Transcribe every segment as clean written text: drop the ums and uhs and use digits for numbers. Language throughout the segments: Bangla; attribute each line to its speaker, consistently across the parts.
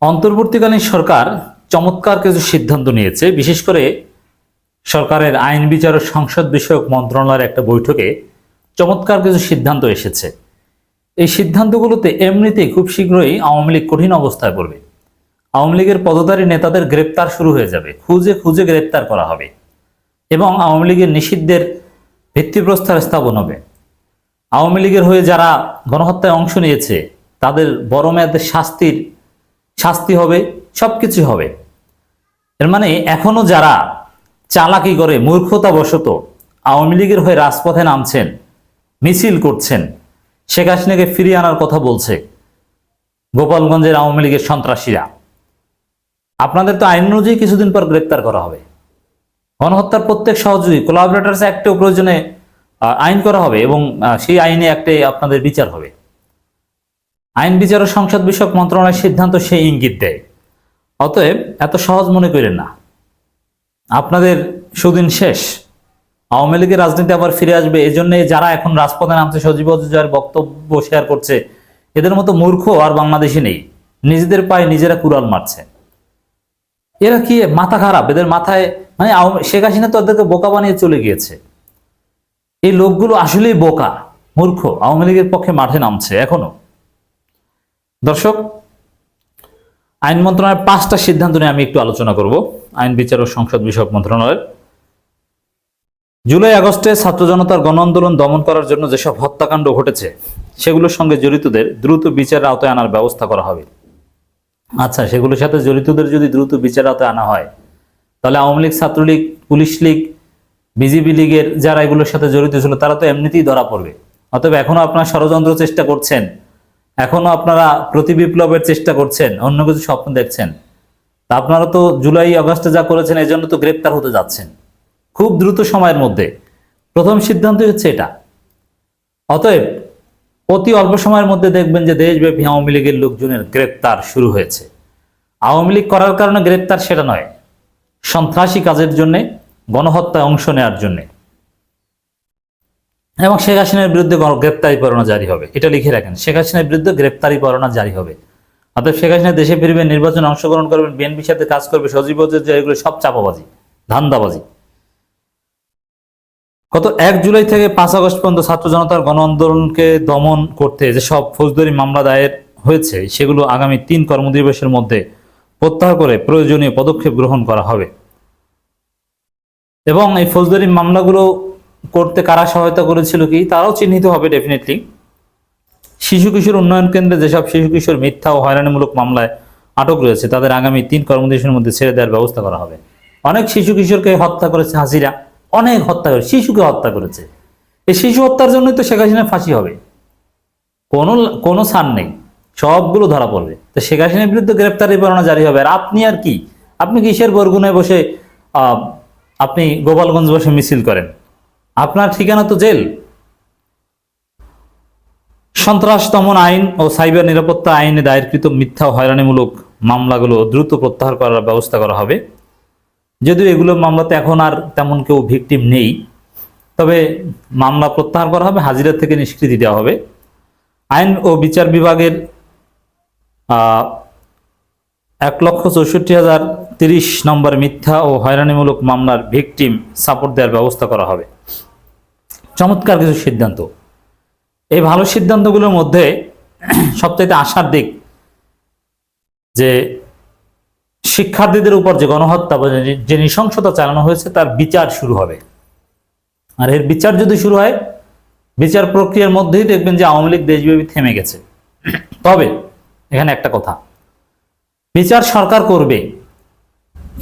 Speaker 1: অন্তর্বর্তীকালীন সরকার চমৎকার কিছু সিদ্ধান্ত নিয়েছে। বিশেষ করে সরকারের আইন বিচার ও সংসদ বিষয়ক মন্ত্রণালয়ের একটা বৈঠকে চমৎকার কিছু সিদ্ধান্ত এসেছে। এই সিদ্ধান্তগুলোতে এমনিতেই খুব শীঘ্রই আওয়ামী লীগ কঠিন অবস্থায় পড়বে। আওয়ামী লীগের পদধারী নেতাদের গ্রেপ্তার শুরু হয়ে যাবে, খুঁজে খুঁজে গ্রেপ্তার করা হবে এবং আওয়ামী লীগের নিষিদ্ধের ভিত্তিপ্রস্তর স্থাপন হবে। আওয়ামী লীগের হয়ে যারা গণহত্যায় অংশ নিয়েছে তাদের বড় মেয়াদের শাস্তি হবে, সবকিছু হবে। এর মানে এখনো যারা চালাকি করে মূর্খতাবশত আওয়ামী লীগের হয়ে রাজপথে নামছেন, মিছিল করছেন, শেখ হাসিনাকে ফিরিয়ে আনার কথা বলছে গোপালগঞ্জের আওয়ামী লীগের সন্ত্রাসীরা, আপনাদের তো আইন অনুযায়ী কিছুদিন পর গ্রেপ্তার করা হবে। গণহত্যার প্রত্যেক সহযোগী কোলাবরেটরস অ্যাক্টেও প্রয়োজনে আইন করা হবে এবং সেই আইনে একটা আপনাদের বিচার হবে। আইন বিচার ও সংসদ বিষয়ক মন্ত্রণালয়ের সিদ্ধান্ত সেই ইঙ্গিত দেয়। অতএব এত সহজ মনে করেন না, আপনাদের সুদিন শেষ। আওয়ামী লীগের রাজনীতি আবার ফিরে আসবে। এই জন্য যারা এখন রাজপথে নামছে, সজীব ওয়াজেদের বক্তব্য শেয়ার করছে, এদের মতো মূর্খ আর বাংলাদেশে নেই। নিজেদের পায়ে নিজেরা কুড়াল মারছে। এরা কি মাথা খারাপ? এদের মাথায় মানে শেখ হাসিনা তো ওদেরকে বোকা বানিয়ে চলে গিয়েছে। এই লোকগুলো আসলেই বোকা, মূর্খ। আওয়ামী লীগের পক্ষে মাঠে নামছে এখনো। দর্শক, আইন মন্ত্রণালয়ের 5টা সিদ্ধান্ত নিয়ে আমি একটু আলোচনা করব। আইন বিচার ও সংসদ বিষয়ক মন্ত্রণালয়ের জুলাই আগস্টে ছাত্র জনতার গণ আন্দোলন দমন করার জন্য যেসব হত্যাকাণ্ড ঘটেছে সেগুলোর সঙ্গে জড়িতদের দ্রুত বিচারের আওতায় আনার ব্যবস্থা করা হবে। আচ্ছা, সেগুলোর সাথে জড়িতদের যদি দ্রুত বিচারের আওতায় আনা হয়, তাহলে আওয়ামী লীগ, ছাত্রলীগ, পুলিশ লীগ, বিজিবি লীগের যারা এগুলোর সাথে জড়িত ছিল তারা তো এমনিতেই ধরা পড়বে। অতএব এখনো আপনারা ষড়যন্ত্র চেষ্টা করছেন, এখনো আপনারা প্রতিবিপ্লবের চেষ্টা করছেন, অন্য কিছু স্বপ্ন দেখছেন। তা আপনারা তো জুলাই আগস্টে যা করেছেন এই জন্য তো গ্রেপ্তার হতে যাচ্ছেন খুব দ্রুত সময়ের মধ্যে। প্রথম সিদ্ধান্তই হচ্ছে এটা। অতএব অতি অল্প সময়ের মধ্যে দেখবেন যে দেশব্যাপী আওয়ামী লীগের লোকজনের গ্রেপ্তার শুরু হয়েছে। আওয়ামী লীগ করার কারণে গ্রেপ্তার সেটা নয়, সন্ত্রাসী কাজের জন্য, গণহত্যায় অংশ নেওয়ার জন্য। এবং শেখ হাসিনার বিরুদ্ধে গ্রেপ্তারি পরোয়ানা জারি হবে। এটা লিখে রাখেন, শেখ হাসিনার বিরুদ্ধে গ্রেপ্তারি পরোয়ানা জারি হবে। অর্থাৎ শেখ হাসিনা দেশে ফিরবেন, নির্বাচনে অংশগ্রহণ করবেন, বিএনপির সাথে কাজ করবে, সজীব ওয়াজেদ, এগুলো সব চাপাবাজি, ধান্দাবাজি। গত 1 জুলাই থেকে 5 আগস্ট পর্যন্ত ছাত্র জনতার গণ আন্দোলনকে দমন করতে যেসব ফৌজদারি মামলা দায়ের হয়েছে সেগুলো আগামী 3 কর্মদিবসের মধ্যে প্রত্যাহার করে প্রয়োজনীয় পদক্ষেপ গ্রহণ করা হবে। এবং এই ফৌজদারি মামলাগুলো করতে কারা সহায়তা করেছিল কি তারাও চিহ্নিত হবে ডেফিনেটলি। শিশু কিশোর উন্নয়ন কেন্দ্রে যেসব শিশু কিশোর মিথ্যা ও হয়রানিমূলক মামলায় আটক রয়েছে তাদের আগামী 3 কর্মদিবসের মধ্যে ছেড়ে দেওয়ার ব্যবস্থা করা হবে। অনেক শিশু কিশোরকে হত্যা করেছে হাসিনা, অনেক হত্যা করে, শিশুকে হত্যা করেছে। এই শিশু হত্যার জন্যই তো শেখ হাসিনার ফাঁসি হবে, কোনো ছাড় নেই, সবগুলো ধরা পড়বে। তো শেখ হাসিনার বিরুদ্ধে গ্রেপ্তারি পরোয়ানা জারি হবে। আর আপনি আর কি, আপনি কিসের বরগুনায় বসে আপনি গোপালগঞ্জ বসে মিছিল করেন? আপনার ঠিকানা তো জেল। সন্ত্রাস দমন আইন ও সাইবার নিরাপত্তা আইনে দায়েরকৃত মিথ্যা ও হয়রানিমূলক মামলাগুলো দ্রুত প্রত্যাহার করার ব্যবস্থা করা হবে। যদিও এগুলো মামলাতে এখন আর তেমন কেউ ভিকটিম নেই, তবে মামলা প্রত্যাহার করা হবে, হাজিরা থেকে নিষ্কৃতি দেওয়া হবে। আইন ও বিচার বিভাগের 1,64,030 নম্বর মিথ্যা ও হয়রানিমূলক মামলার ভিকটিম সাপোর্ট দেওয়ার ব্যবস্থা করা হবে। চমৎকার কিছু সিদ্ধান্ত। এই ভালো সিদ্ধান্তগুলোর মধ্যে সবচাইতে আশার দিক যে শিক্ষার্থীদের উপর যে গণহত্যা বা যে নৃশংসতা চালানো হয়েছে তার বিচার শুরু হবে। আর এর বিচার যদি শুরু হয়, বিচার প্রক্রিয়ার মধ্যেই দেখবেন যে আওয়ামী লীগ দেশব্যাপী থেমে গেছে। তবে এখানে একটা কথা, বিচার সরকার করবে,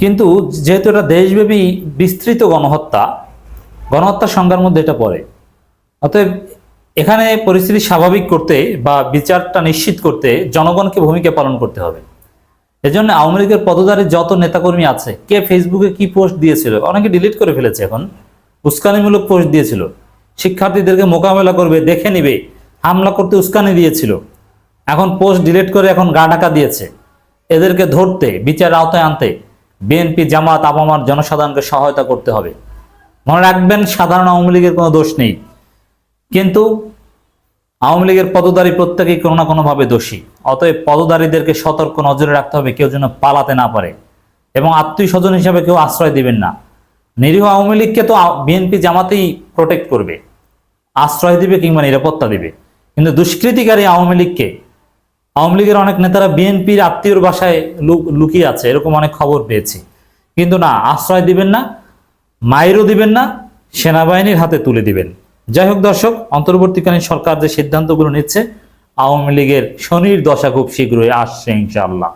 Speaker 1: কিন্তু যেহেতু এটা দেশব্যাপী বিস্তৃত গণহত্যার সংজ্ঞার মধ্যে এটা পড়ে। অতএব এখানে পরিস্থিতি স্বাভাবিক করতে বা বিচারটা নিশ্চিত করতে জনগণকে ভূমিকা পালন করতে হবে। এজন্য আওয়ামী লীগের পদধারী যত নেতাকর্মী আছে, কে ফেসবুকে কি পোস্ট দিয়েছিল, অনেকে ডিলিট করে ফেলেছে, এখন উস্কানিমূলক পোস্ট দিয়েছিল, শিক্ষার্থীদেরকে মোকাবেলা করবে, দেখে নিবে, হামলা করতে উস্কানি দিয়েছিল, এখন পোস্ট ডিলিট করে এখন গা ঢাকা দিয়েছে। এদেরকে ধরতে, বিচার আওতায় আনতে বিএনপি, জামাত, আপামার জনসাধারণকে সহায়তা করতে হবে। মনে রাখবেন, সাধারণ আওয়ামী লীগের কোনো দোষ নেই, কিন্তু আওয়ামী লীগের পদধারী প্রত্যেকেই কোনো না কোনোভাবে দোষী। অতএব পদধারীদেরকে সতর্ক নজরে রাখতে হবে কেউ যেন পালাতে না পারে, এবং আত্মীয় স্বজন হিসাবে কেউ আশ্রয় দিবেন না। নিরীহ আওয়ামী লীগকে তো বিএনপি জামাতেই প্রোটেক্ট করবে, আশ্রয় দিবে কিংবা নিরাপত্তা দিবে, কিন্তু দুষ্কৃতিকারী আওয়ামী লীগকে, আওয়ামী লীগের অনেক নেতারা বিএনপির আত্মীয়র বাসায় লুকিয়ে আছে, এরকম অনেক খবর পেয়েছি। কিন্তু না, আশ্রয় দিবেন না, মাইরও দিবেন না, সেনাবাহিনীর হাতে তুলে দিবেন। যাই হোক দর্শক, অন্তর্বর্তীকালীন সরকার যে সিদ্ধান্তগুলো নিচ্ছে, আওয়ামী লীগের শনির দশা খুব শীঘ্রই আসছে ইনশাআল্লাহ।